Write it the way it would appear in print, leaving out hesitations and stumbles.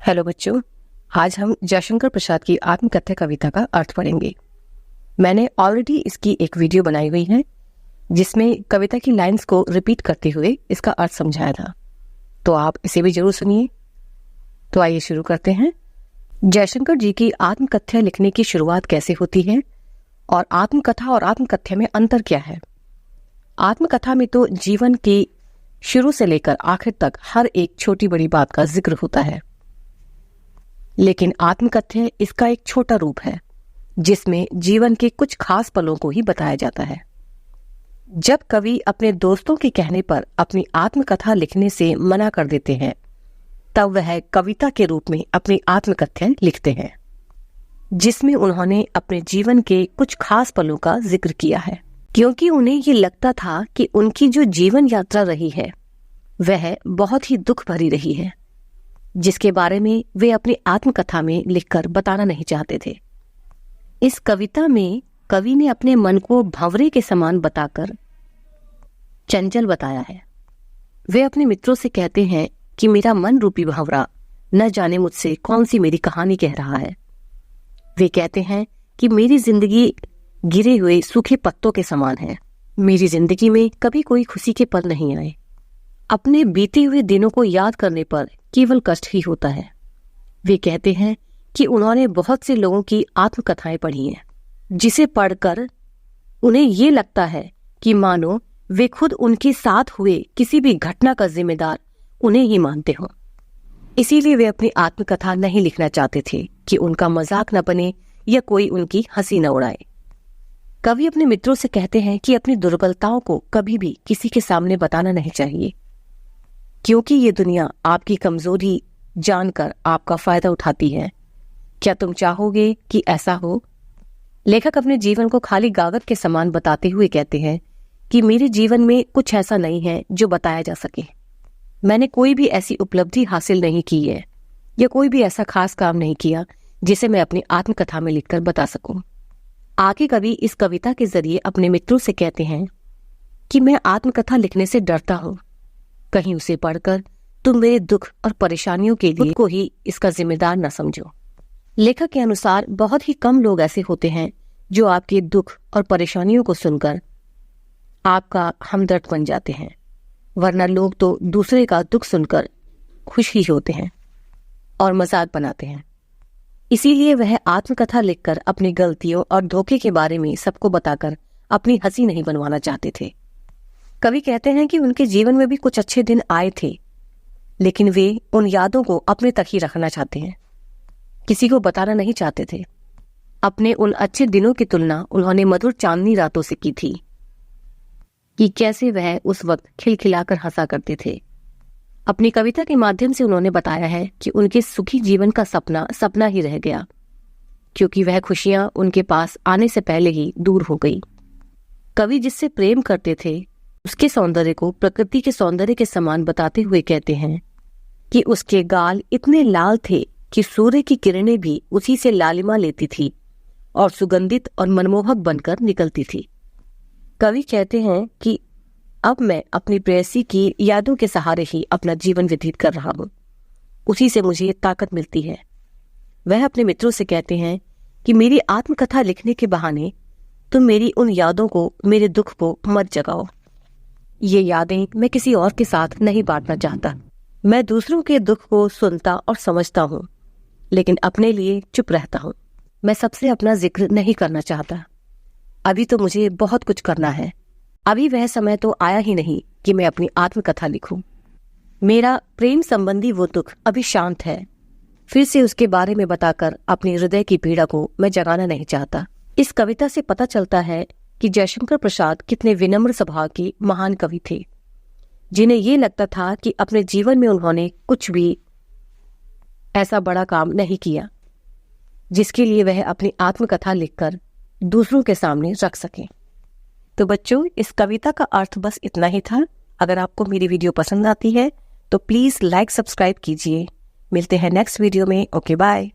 Hello बच्चों, आज हम जयशंकर प्रसाद की आत्मकथ्य कविता का अर्थ पढ़ेंगे। मैंने ऑलरेडी इसकी एक वीडियो बनाई हुई है जिसमें कविता की लाइंस को रिपीट करते हुए इसका अर्थ समझाया था, तो आप इसे भी जरूर सुनिए। तो आइए शुरू करते हैं। जयशंकर जी की आत्मकथ्य लिखने की शुरुआत कैसे होती है और आत्मकथा और आत्मकथ्य में अंतर क्या है। आत्मकथा में तो जीवन की शुरू से लेकर आखिर तक हर एक छोटी बड़ी बात का जिक्र होता है, लेकिन आत्मकथ्य इसका एक छोटा रूप है जिसमें जीवन के कुछ खास पलों को ही बताया जाता है। जब कवि अपने दोस्तों के कहने पर अपनी आत्मकथा लिखने से मना कर देते हैं, तब वह कविता के रूप में अपनी आत्मकथ्य लिखते हैं जिसमें उन्होंने अपने जीवन के कुछ खास पलों का जिक्र किया है, क्योंकि उन्हें ये लगता था कि उनकी जो जीवन यात्रा रही है वह बहुत ही दुख भरी रही है, जिसके बारे में वे अपनी आत्मकथा में लिखकर बताना नहीं चाहते थे। इस कविता में कवि ने अपने मन को भंवरे के समान बताकर चंचल बताया है। वे अपने मित्रों से कहते हैं कि मेरा मन रूपी भंवरा न जाने मुझसे कौन सी मेरी कहानी कह रहा है। वे कहते हैं कि मेरी जिंदगी गिरे हुए सूखे पत्तों के समान है। मेरी जिंदगी में कभी कोई खुशी के पल नहीं आए। अपने बीते हुए दिनों को याद करने पर केवल कष्ट ही होता है। वे कहते हैं कि उन्होंने बहुत से लोगों की आत्मकथाएं पढ़ी हैं, जिसे पढ़कर उन्हें ये लगता है कि मानो वे खुद उनके साथ हुए किसी भी घटना का जिम्मेदार उन्हें ही मानते हों। इसीलिए वे अपनी आत्मकथा नहीं लिखना चाहते थे कि उनका मजाक न बने या कोई उनकी हंसी न उड़ाए। कवि अपने मित्रों से कहते हैं कि अपनी दुर्बलताओं को कभी भी किसी के सामने बताना नहीं चाहिए, क्योंकि ये दुनिया आपकी कमजोरी जानकर आपका फायदा उठाती है। क्या तुम चाहोगे कि ऐसा हो? लेखक अपने जीवन को खाली कागज के समान बताते हुए कहते हैं कि मेरे जीवन में कुछ ऐसा नहीं है जो बताया जा सके। मैंने कोई भी ऐसी उपलब्धि हासिल नहीं की है या कोई भी ऐसा खास काम नहीं किया जिसे मैं अपनी आत्मकथा में लिखकर बता सकूं। आगे कवि इस कविता के जरिए अपने मित्रों से कहते हैं कि मैं आत्मकथा लिखने से डरता हूं। कहीं उसे पढ़कर तुम मेरे दुख और परेशानियों के लिए को ही इसका जिम्मेदार न समझो। लेखक के अनुसार बहुत ही कम लोग ऐसे होते हैं जो आपके दुख और परेशानियों को सुनकर आपका हमदर्द बन जाते हैं, वरना लोग तो दूसरे का दुख सुनकर खुश ही होते हैं और मजाक बनाते हैं। इसीलिए वह आत्मकथा लिखकर अपनी गलतियों और धोखे के बारे में सबको बताकर अपनी हंसी नहीं बनवाना चाहते थे। कवि कहते हैं कि उनके जीवन में भी कुछ अच्छे दिन आए थे, लेकिन वे उन यादों को अपने तक ही रखना चाहते हैं, किसी को बताना नहीं चाहते थे। अपने उन अच्छे दिनों की तुलना उन्होंने मधुर चांदनी रातों से की थी कि कैसे वह उस वक्त खिलखिलाकर हंसा करते थे। अपनी कविता के माध्यम से उन्होंने बताया है कि उनके सुखी जीवन का सपना सपना ही रह गया, क्योंकि वह खुशियां उनके पास आने से पहले ही दूर हो गई। कवि जिससे प्रेम करते थे उसके सौंदर्य को प्रकृति के सौंदर्य के समान बताते हुए कहते हैं कि उसके गाल इतने लाल थे कि सूर्य की किरणें भी उसी से लालिमा लेती थी और सुगंधित और मनमोहक बनकर निकलती थी। कवि कहते हैं कि अब मैं अपनी प्रेयसी की यादों के सहारे ही अपना जीवन व्यतीत कर रहा हूँ, उसी से मुझे ताकत मिलती है। वह अपने मित्रों से कहते हैं कि मेरी आत्मकथा लिखने के बहाने तुम मेरी उन यादों को, मेरे दुख को मत जगाओ। ये यादें मैं किसी और के साथ नहीं बांटना चाहता। मैं दूसरों के दुख को सुनता और समझता हूँ, लेकिन अपने लिए चुप रहता हूँ। मैं सबसे अपना जिक्र नहीं करना चाहता। अभी तो मुझे बहुत कुछ करना है। अभी वह समय तो आया ही नहीं कि मैं अपनी आत्मकथा लिखूं। मेरा प्रेम संबंधी वो दुख अभी शांत है। फिर से उसके बारे में बताकर अपनी हृदय की पीड़ा को मैं जगाना नहीं चाहता। इस कविता से पता चलता है कि जयशंकर प्रसाद कितने विनम्र स्वभाव के महान कवि थे, जिन्हें ये लगता था कि अपने जीवन में उन्होंने कुछ भी ऐसा बड़ा काम नहीं किया जिसके लिए वह अपनी आत्मकथा लिखकर दूसरों के सामने रख सकें। तो बच्चों, इस कविता का अर्थ बस इतना ही था। अगर आपको मेरी वीडियो पसंद आती है तो प्लीज लाइक सब्सक्राइब कीजिए। मिलते हैं नेक्स्ट वीडियो में। Okay, bye.